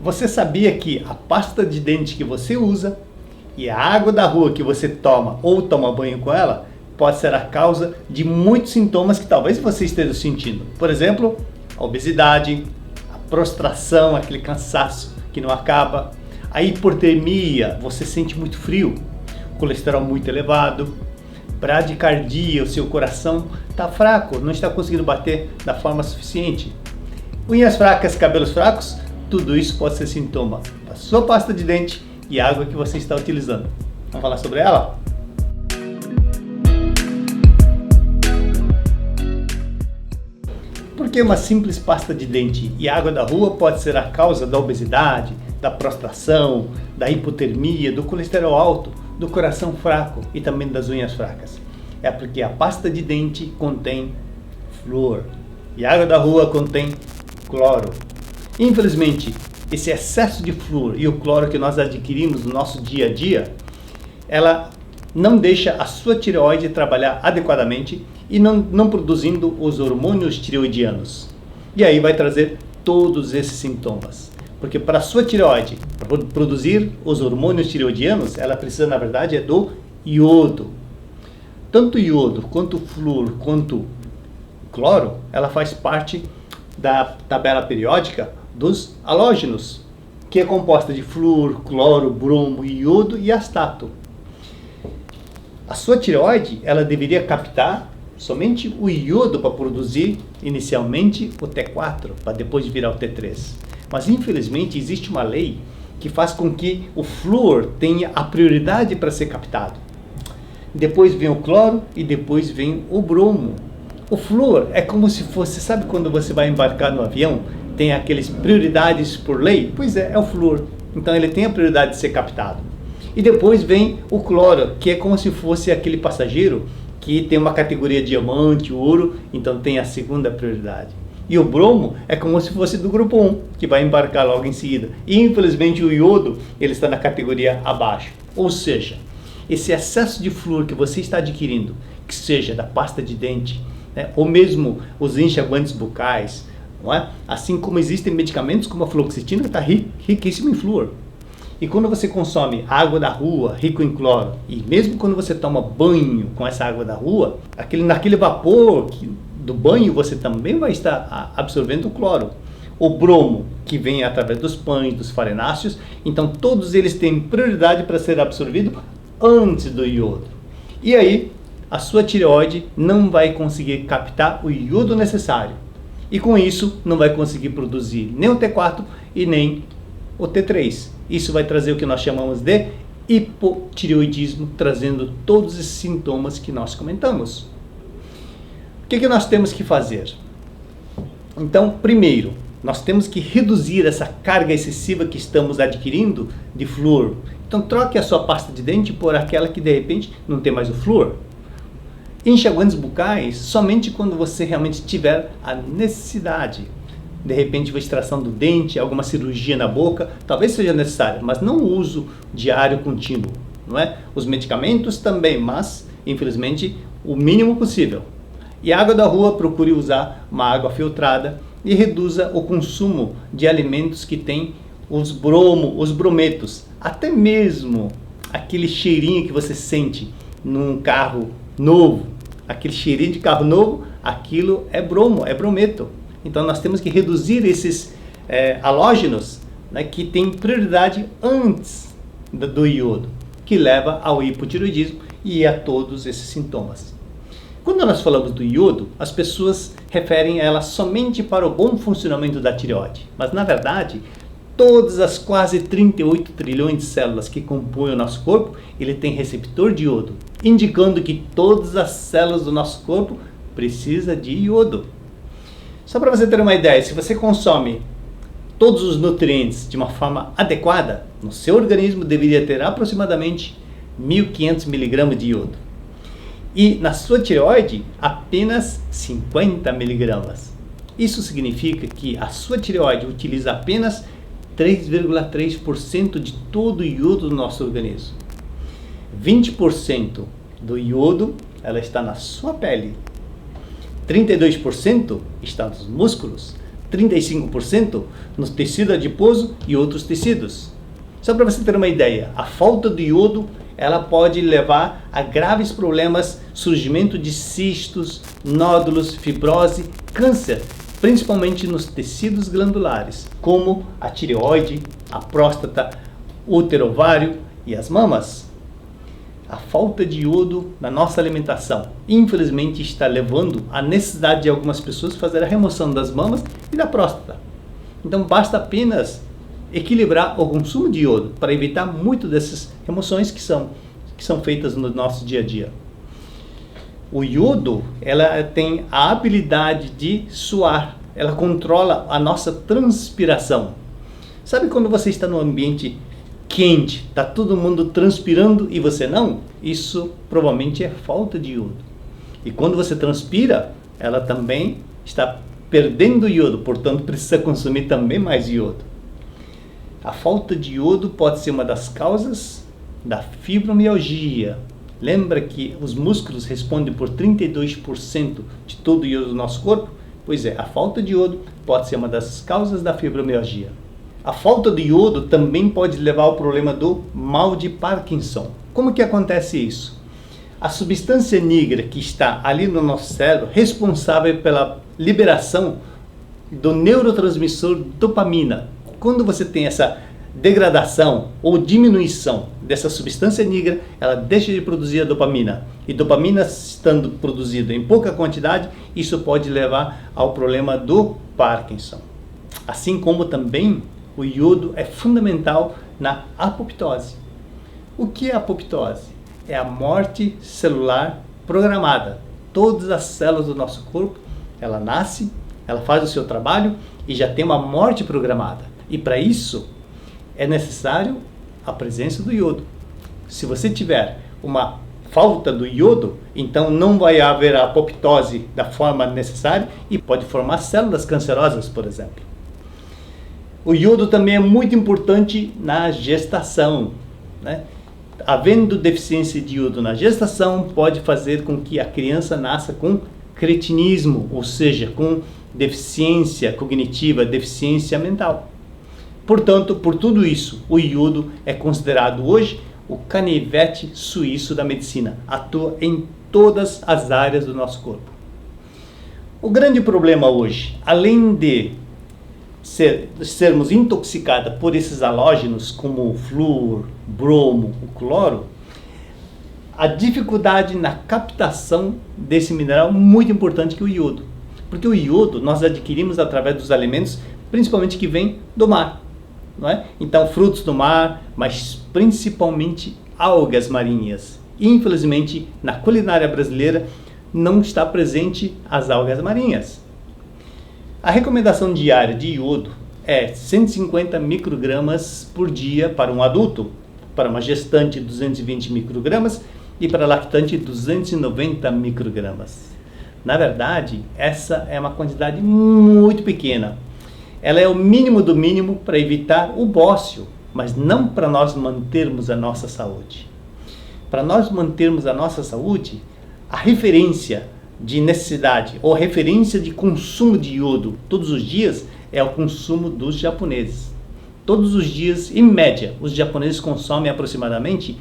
Você sabia que a pasta de dente que você usa e a água da rua que você toma ou toma banho com ela pode ser a causa de muitos sintomas que talvez você esteja sentindo? Por exemplo, a obesidade, a prostração, aquele cansaço que não acaba, a hipotermia, você sente muito frio, colesterol muito elevado, bradicardia, o seu coração está fraco, não está conseguindo bater da forma suficiente. Unhas fracas, cabelos fracos, tudo isso pode ser sintoma da sua pasta de dente e água que você está utilizando. Vamos falar sobre ela? Porque uma simples pasta de dente e água da rua pode ser a causa da obesidade, da prostração, da hipotermia, do colesterol alto, do coração fraco e também das unhas fracas. É porque a pasta de dente contém flúor e a água da rua contém cloro. Infelizmente, esse excesso de flúor e o cloro que nós adquirimos no nosso dia a dia, ela não deixa a sua tireoide trabalhar adequadamente e não produzindo os hormônios tireoidianos. E aí vai trazer todos esses sintomas. Porque para a sua tireoide produzir os hormônios tireoidianos, ela precisa, na verdade, do iodo. Tanto o iodo, quanto o flúor, quanto o cloro, ela faz parte da tabela periódica dos halógenos, que é composta de flúor, cloro, bromo, iodo e astato. A sua tireoide, ela deveria captar somente o iodo para produzir inicialmente o T4, para depois virar o T3. Mas infelizmente existe uma lei que faz com que o flúor tenha a prioridade para ser captado. Depois vem o cloro e depois vem o bromo. O flúor é como se fosse, sabe quando você vai embarcar no avião, tem aqueles prioridades por lei? Pois é o flúor. Então ele tem a prioridade de ser captado. E depois vem o cloro, que é como se fosse aquele passageiro que tem uma categoria diamante, ouro, então tem a segunda prioridade. E o bromo é como se fosse do grupo 1, que vai embarcar logo em seguida. E infelizmente o iodo, ele está na categoria abaixo. Ou seja, esse excesso de flúor que você está adquirindo, que seja da pasta de dente, né, ou mesmo os enxaguantes bucais, não é? Assim como existem medicamentos como a fluoxetina, que está riquíssimo em flúor. E quando você consome água da rua, rico em cloro, e mesmo quando você toma banho com essa água da rua, naquele vapor do banho você também vai estar absorvendo o cloro. O bromo, que vem através dos pães, dos farináceos, então todos eles têm prioridade para ser absorvido antes do iodo. E aí, a sua tireoide não vai conseguir captar o iodo necessário. E com isso, não vai conseguir produzir nem o T4 e nem o T3. Isso vai trazer o que nós chamamos de hipotireoidismo, trazendo todos esses sintomas que nós comentamos. O que nós temos que fazer? Então, primeiro, nós temos que reduzir essa carga excessiva que estamos adquirindo de flúor. Então, troque a sua pasta de dente por aquela que, de repente, não tem mais o flúor. Enxaguantes bucais somente quando você realmente tiver a necessidade. De repente, uma extração do dente, alguma cirurgia na boca, talvez seja necessário, mas não o uso diário contínuo, não é? Os medicamentos também, mas, infelizmente, o mínimo possível. E a água da rua, procure usar uma água filtrada e reduza o consumo de alimentos que têm os brometos, até mesmo aquele cheirinho que você sente num carro novo, aquele cheirinho de carro novo, aquilo é bromo, é brometo. Então nós temos que reduzir esses halógenos, né, que têm prioridade antes do iodo, que leva ao hipotireoidismo e a todos esses sintomas. Quando nós falamos do iodo, as pessoas referem ela somente para o bom funcionamento da tireoide, mas na verdade, todas as quase 38 trilhões de células que compõem o nosso corpo, ele tem receptor de iodo, indicando que todas as células do nosso corpo precisam de iodo. Só para você ter uma ideia, se você consome todos os nutrientes de uma forma adequada, no seu organismo deveria ter aproximadamente 1.500 mg de iodo. E na sua tireoide, apenas 50 mg. Isso significa que a sua tireoide utiliza apenas 3,3% de todo o iodo do nosso organismo. 20% do iodo ela está na sua pele. 32% está nos músculos, 35% no tecido adiposo e outros tecidos. Só para você ter uma ideia, a falta de iodo ela pode levar a graves problemas, surgimento de cistos, nódulos, fibrose, câncer, principalmente nos tecidos glandulares, como a tireoide, a próstata, o útero, ovário e as mamas. A falta de iodo na nossa alimentação, infelizmente, está levando à necessidade de algumas pessoas fazer a remoção das mamas e da próstata. Então basta apenas equilibrar o consumo de iodo para evitar muito dessas remoções que são feitas no nosso dia a dia. O iodo, ela tem a habilidade de suar, ela controla a nossa transpiração. Sabe quando você está num ambiente quente, está todo mundo transpirando e você não? Isso provavelmente é falta de iodo. E quando você transpira, ela também está perdendo iodo, portanto precisa consumir também mais iodo. A falta de iodo pode ser uma das causas da fibromialgia. Lembra que os músculos respondem por 32% de todo o iodo do nosso corpo? Pois é, a falta de iodo pode ser uma das causas da fibromialgia. A falta de iodo também pode levar ao problema do mal de Parkinson. Como que acontece isso? A substância negra que está ali no nosso cérebro, responsável pela liberação do neurotransmissor dopamina. Quando você tem essa degradação ou diminuição dessa substância negra, ela deixa de produzir a dopamina. E dopamina estando produzida em pouca quantidade, isso pode levar ao problema do Parkinson. Assim como também o iodo é fundamental na apoptose. O que é apoptose? É a morte celular programada. Todas as células do nosso corpo, ela nasce, ela faz o seu trabalho e já tem uma morte programada. E para isso é necessário a presença do iodo. Se você tiver uma falta do iodo, então não vai haver a apoptose da forma necessária e pode formar células cancerosas, por exemplo. O iodo também é muito importante na gestação, né? Havendo deficiência de iodo na gestação, pode fazer com que a criança nasça com cretinismo, ou seja, com deficiência cognitiva, deficiência mental. Portanto, por tudo isso, o iodo é considerado hoje o canivete suíço da medicina. Atua em todas as áreas do nosso corpo. O grande problema hoje, além de sermos intoxicados por esses halógenos como o flúor, bromo, o cloro, a dificuldade na captação desse mineral muito importante que é o iodo. Porque o iodo nós adquirimos através dos alimentos, principalmente que vêm do mar. Não é? Então, frutos do mar, mas principalmente algas marinhas. Infelizmente, na culinária brasileira não está presente as algas marinhas. A recomendação diária de iodo é 150 microgramas por dia para um adulto, para uma gestante 220 microgramas e para lactante 290 microgramas. Na verdade, essa é uma quantidade muito pequena. Ela é o mínimo do mínimo para evitar o bócio, mas não para nós mantermos a nossa saúde. Para nós mantermos a nossa saúde, a referência de necessidade ou referência de consumo de iodo todos os dias é o consumo dos japoneses. Todos os dias, em média, os japoneses consomem aproximadamente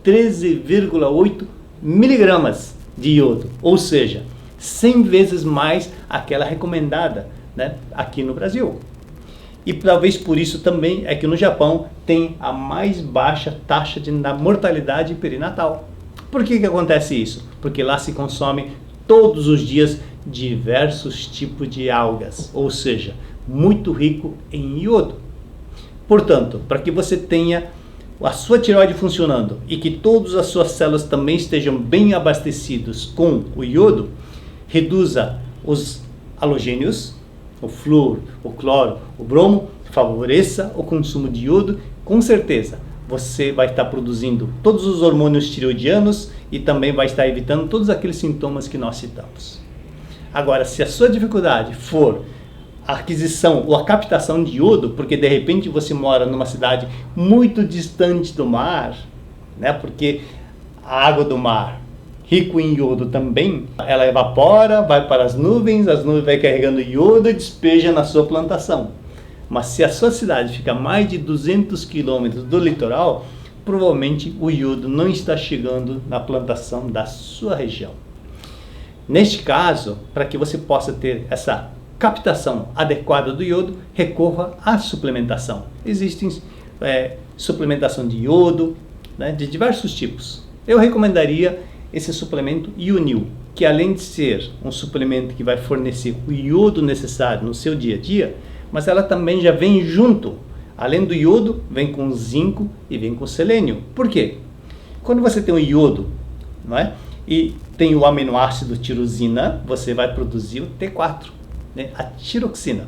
13,8 miligramas de iodo, ou seja, 100 vezes mais aquela recomendada, né, aqui no Brasil. E talvez por isso também é que no Japão tem a mais baixa taxa de mortalidade perinatal. Por que acontece isso? Porque lá se consome todos os dias diversos tipos de algas, ou seja, muito rico em iodo. Portanto, para que você tenha a sua tireoide funcionando e que todas as suas células também estejam bem abastecidas com o iodo, reduza os halogênios, o flúor, o cloro, o bromo, favoreça o consumo de iodo, com certeza você vai estar produzindo todos os hormônios tireoidianos e também vai estar evitando todos aqueles sintomas que nós citamos. Agora, se a sua dificuldade for a aquisição ou a captação de iodo, porque de repente você mora numa cidade muito distante do mar, né, porque a água do mar rico em iodo também, ela evapora, vai para as nuvens vai carregando iodo e despeja na sua plantação. Mas se a sua cidade fica a mais de 200 quilômetros do litoral, provavelmente o iodo não está chegando na plantação da sua região. Neste caso, para que você possa ter essa captação adequada do iodo, recorra à suplementação. Existem suplementação de iodo, né, de diversos tipos. Eu recomendaria esse suplemento Ionil, que além de ser um suplemento que vai fornecer o iodo necessário no seu dia a dia, mas ela também já vem junto. Além do iodo, vem com zinco e vem com selênio. Por quê? Quando você tem o iodo, não é? E tem o aminoácido tirosina, você vai produzir o T4, né? A tiroxina,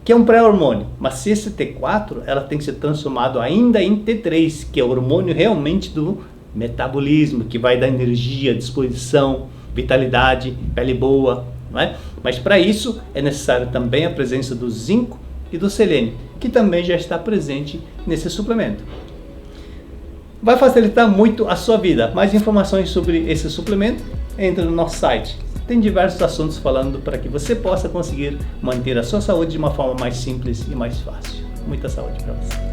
que é um pré-hormônio. Mas se esse T4, ela tem que ser transformado ainda em T3, que é o hormônio realmente do metabolismo, que vai dar energia, disposição, vitalidade, pele boa, não é? Mas para isso é necessário também a presença do zinco e do selênio, que também já está presente nesse suplemento. Vai facilitar muito a sua vida. Mais informações sobre esse suplemento, entre no nosso site. Tem diversos assuntos falando para que você possa conseguir manter a sua saúde de uma forma mais simples e mais fácil. Muita saúde para você.